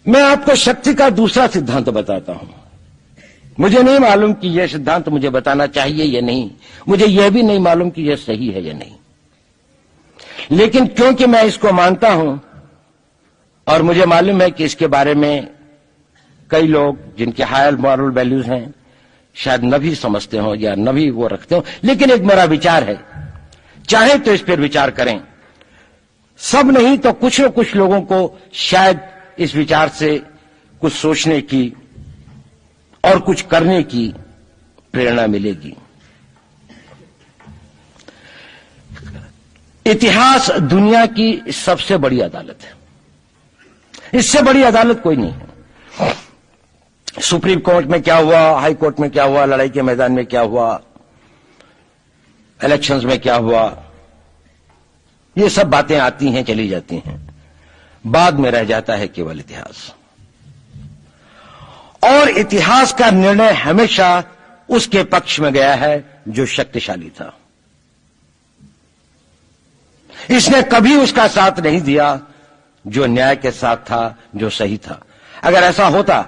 मैं आपको शक्ति का दूसरा सिद्धांत बताता हूं। मुझे नहीं मालूम कि यह सिद्धांत मुझे बताना चाहिए या नहीं, मुझे यह भी नहीं मालूम कि यह सही है या नहीं, लेकिन क्योंकि मैं इसको मानता हूं और मुझे मालूम है कि इसके बारे में कई लोग जिनके हायर मॉरल वैल्यूज हैं शायद न भी समझते हो या न भी वो रखते हो, लेकिन एक मेरा विचार है, चाहे तो इस पर विचार करें। सब नहीं तो कुछ न कुछ लोगों को शायद इस विचार से कुछ सोचने की और कुछ करने की प्रेरणा मिलेगी। इतिहास दुनिया की सबसे बड़ी अदालत है, इससे बड़ी अदालत कोई नहीं है। सुप्रीम कोर्ट में क्या हुआ, हाई कोर्ट में क्या हुआ, लड़ाई के मैदान में क्या हुआ, इलेक्शंस में क्या हुआ, ये सब बातें आती हैं चली जाती हैं, बाद में रह जाता है केवल इतिहास। और इतिहास का निर्णय हमेशा उसके पक्ष में गया है जो शक्तिशाली था। इसने कभी उसका साथ नहीं दिया जो न्याय के साथ था, जो सही था। अगर ऐसा होता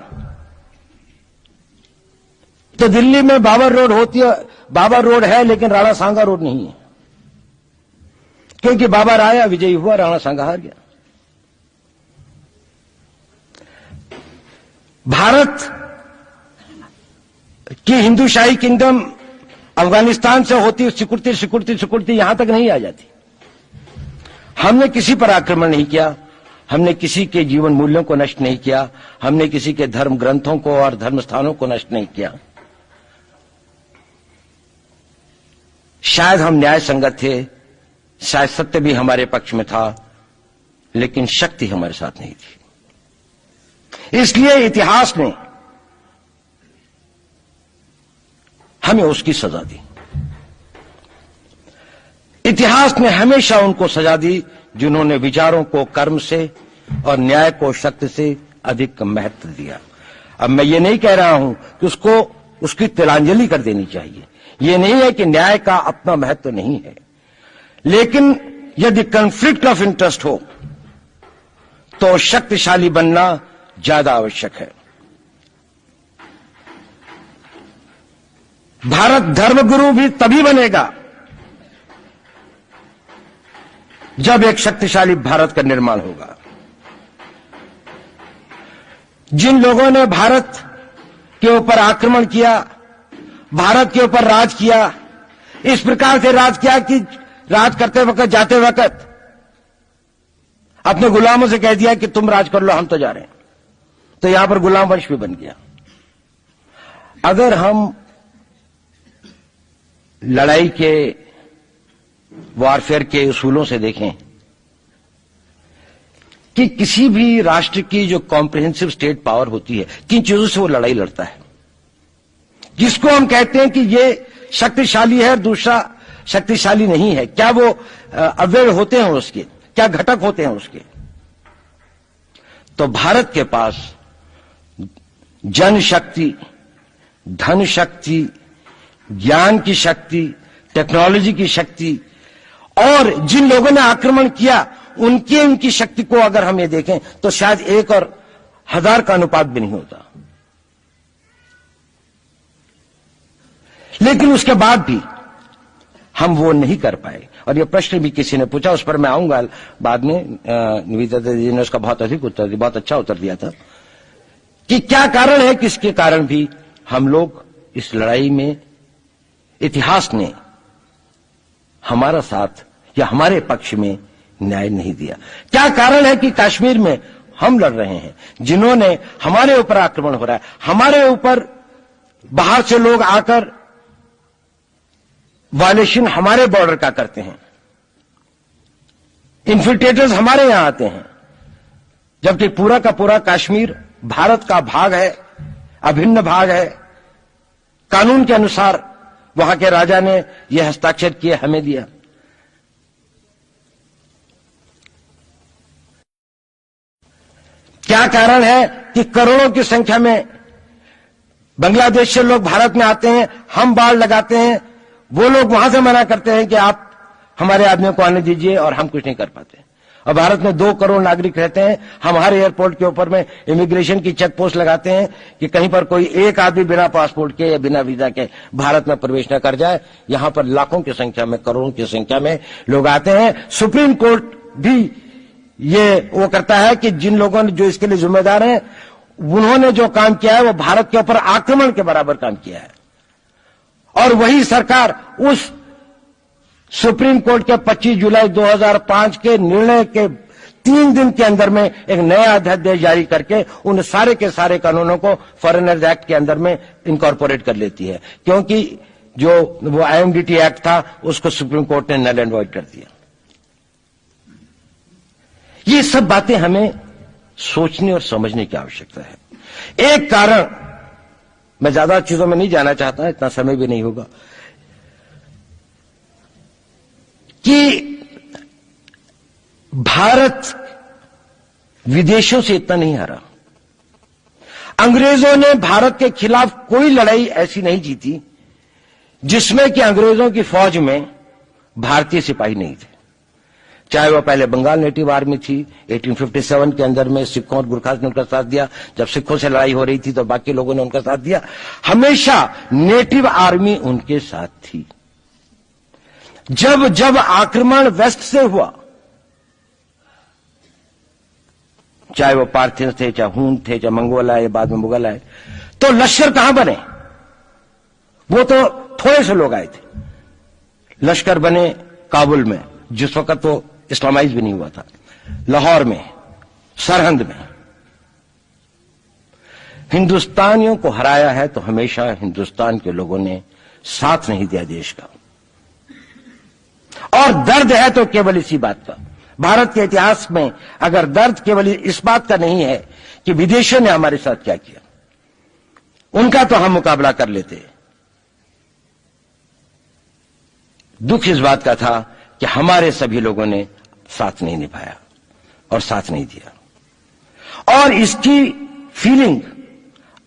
तो दिल्ली में बाबर रोड होती है, बाबर रोड है लेकिन राणा सांगा रोड नहीं है, क्योंकि बाबर आया, विजयी हुआ, राणा सांगा हार गया। भारत की हिंदूशाही किंगडम अफगानिस्तान से होती सिकुड़ती सिकुड़ती सिकुड़ती यहां तक नहीं आ जाती। हमने किसी पर आक्रमण नहीं किया, हमने किसी के जीवन मूल्यों को नष्ट नहीं किया, हमने किसी के धर्म ग्रंथों को और धर्म स्थानों को नष्ट नहीं किया। शायद हम न्याय संगत थे, शायद सत्य भी हमारे पक्ष में था, लेकिन शक्ति हमारे साथ नहीं थी। इसलिए इतिहास ने हमें उसकी सजा दी। इतिहास ने हमेशा उनको सजा दी जिन्होंने विचारों को कर्म से और न्याय को शक्ति से अधिक महत्व दिया। अब मैं ये नहीं कह रहा हूं कि उसको उसकी तिलांजलि कर देनी चाहिए, ये नहीं है कि न्याय का अपना महत्व नहीं है, लेकिन यदि कॉन्फ्लिक्ट ऑफ इंटरेस्ट हो तो शक्तिशाली बनना ज्यादा आवश्यक है। भारत धर्मगुरु भी तभी बनेगा जब एक शक्तिशाली भारत का निर्माण होगा। जिन लोगों ने भारत के ऊपर आक्रमण किया, भारत के ऊपर राज किया, इस प्रकार से राज किया कि राज करते वक्त, जाते वक्त अपने गुलामों से कह दिया कि तुम राज कर लो, हम तो जा रहे हैं, तो यहां पर गुलाम वंश भी बन गया। अगर हम लड़ाई के वॉरफेयर के उसूलों से देखें कि किसी भी राष्ट्र की जो कॉम्प्रिहेंसिव स्टेट पावर होती है, किन चीजों से वो लड़ाई लड़ता है, जिसको हम कहते हैं कि ये शक्तिशाली है, दूसरा शक्तिशाली नहीं है, क्या वो अव्यय होते हैं उसके, क्या घटक होते हैं उसके। तो भारत के पास जनशक्ति, धन शक्ति, ज्ञान की शक्ति, टेक्नोलॉजी की शक्ति, और जिन लोगों ने आक्रमण किया उनकी शक्ति को अगर हम ये देखें तो शायद 1 और 1000 का अनुपात भी नहीं होता। लेकिन उसके बाद भी हम वो नहीं कर पाए। और ये प्रश्न भी किसी ने पूछा, उस पर मैं आऊंगा बाद में। निवेदिता जी ने उसका बहुत अधिक उत्तर दिया, बहुत अच्छा उत्तर दिया था कि क्या कारण है, किसके कारण भी हम लोग इस लड़ाई में इतिहास ने हमारा साथ या हमारे पक्ष में न्याय नहीं दिया। क्या कारण है कि कश्मीर में हम लड़ रहे हैं, जिन्होंने हमारे ऊपर आक्रमण हो रहा है, हमारे ऊपर बाहर से लोग आकर वायलेशन हमारे बॉर्डर का करते हैं, इन्फिल्ट्रेटर्स हमारे यहां आते हैं, जबकि पूरा का पूरा कश्मीर भारत का भाग है, अभिन्न भाग है। कानून के अनुसार वहां के राजा ने यह हस्ताक्षर किए, हमें दिया। क्या कारण है कि करोड़ों की संख्या में बांग्लादेश से लोग भारत में आते हैं, हम बाड़ लगाते हैं, वो लोग वहां से मना करते हैं कि आप हमारे आदमियों को आने दीजिए, और हम कुछ नहीं कर पाते। और भारत में 2 करोड़ नागरिक रहते हैं। हम हर एयरपोर्ट के ऊपर में इमिग्रेशन की चेक पोस्ट लगाते हैं कि कहीं पर कोई एक आदमी बिना पासपोर्ट के या बिना वीजा के भारत में प्रवेश न कर जाए। यहां पर लाखों की संख्या में, करोड़ों की संख्या में लोग आते हैं। सुप्रीम कोर्ट भी ये वो करता है कि जिन लोगों ने जो इसके लिए जिम्मेदार हैं, उन्होंने जो काम किया है वो भारत के ऊपर आक्रमण के बराबर काम किया है। और वही सरकार उस सुप्रीम कोर्ट के 25 जुलाई 2005 के निर्णय के 3 दिन के अंदर में एक नया अध्यादेश जारी करके उन सारे के सारे कानूनों को फॉरेनर्स एक्ट के अंदर में इनकॉर्पोरेट कर लेती है, क्योंकि जो वो IMDT एक्ट था उसको सुप्रीम कोर्ट ने नल एंड वॉइड कर दिया। ये सब बातें हमें सोचने और समझने की आवश्यकता है। एक कारण, मैं ज्यादा चीजों में नहीं जाना चाहता, इतना समय भी नहीं होगा, कि भारत विदेशों से इतना नहीं हारा। अंग्रेजों ने भारत के खिलाफ कोई लड़ाई ऐसी नहीं जीती जिसमें कि अंग्रेजों की फौज में भारतीय सिपाही नहीं थे। चाहे वह पहले बंगाल नेटिव आर्मी थी, 1857 के अंदर में सिखों और गुरखास ने उनका साथ दिया। जब सिखों से लड़ाई हो रही थी तो बाकी लोगों ने उनका साथ दिया। हमेशा नेटिव आर्मी उनके साथ थी। जब जब आक्रमण वेस्ट से हुआ, चाहे वो पार्थियंस थे, चाहे हून थे, चाहे मंगोल आए, बाद में मुगल आए, तो लश्कर कहां बने? वो तो थोड़े से लोग आए थे। लश्कर बने काबुल में, जिस वक्त वो इस्लामाइज भी नहीं हुआ था, लाहौर में, सरहंद में। हिंदुस्तानियों को हराया है तो हमेशा हिंदुस्तान के लोगों ने साथ नहीं दिया देश का। और दर्द है तो केवल इसी बात का। भारत के इतिहास में अगर दर्द केवल इस बात का नहीं है कि विदेशियों ने हमारे साथ क्या किया, उनका तो हम मुकाबला कर लेते। दुख इस बात का था कि हमारे सभी लोगों ने साथ नहीं निभाया और साथ नहीं दिया। और इसकी फीलिंग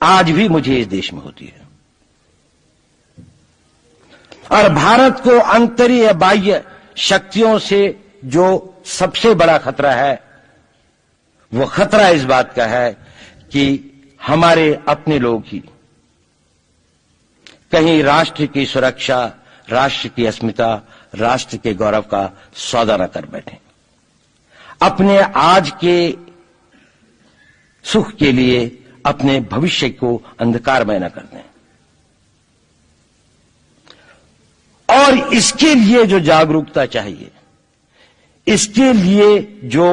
आज भी मुझे इस देश में होती है। और भारत को आंतरिक या बाह्य शक्तियों से जो सबसे बड़ा खतरा है, वो खतरा इस बात का है कि हमारे अपने लोग ही कहीं राष्ट्र की सुरक्षा, राष्ट्र की अस्मिता, राष्ट्र के गौरव का सौदा न कर बैठे, अपने आज के सुख के लिए अपने भविष्य को अंधकारमय न कर दें। और इसके लिए जो जागरूकता चाहिए, इसके लिए जो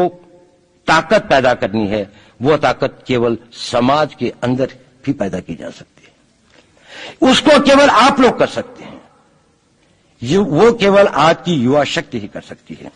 ताकत पैदा करनी है, वो ताकत केवल समाज के अंदर भी पैदा की जा सकती है। उसको केवल आप लोग कर सकते हैं। वो केवल आज की युवा शक्ति ही कर सकती है।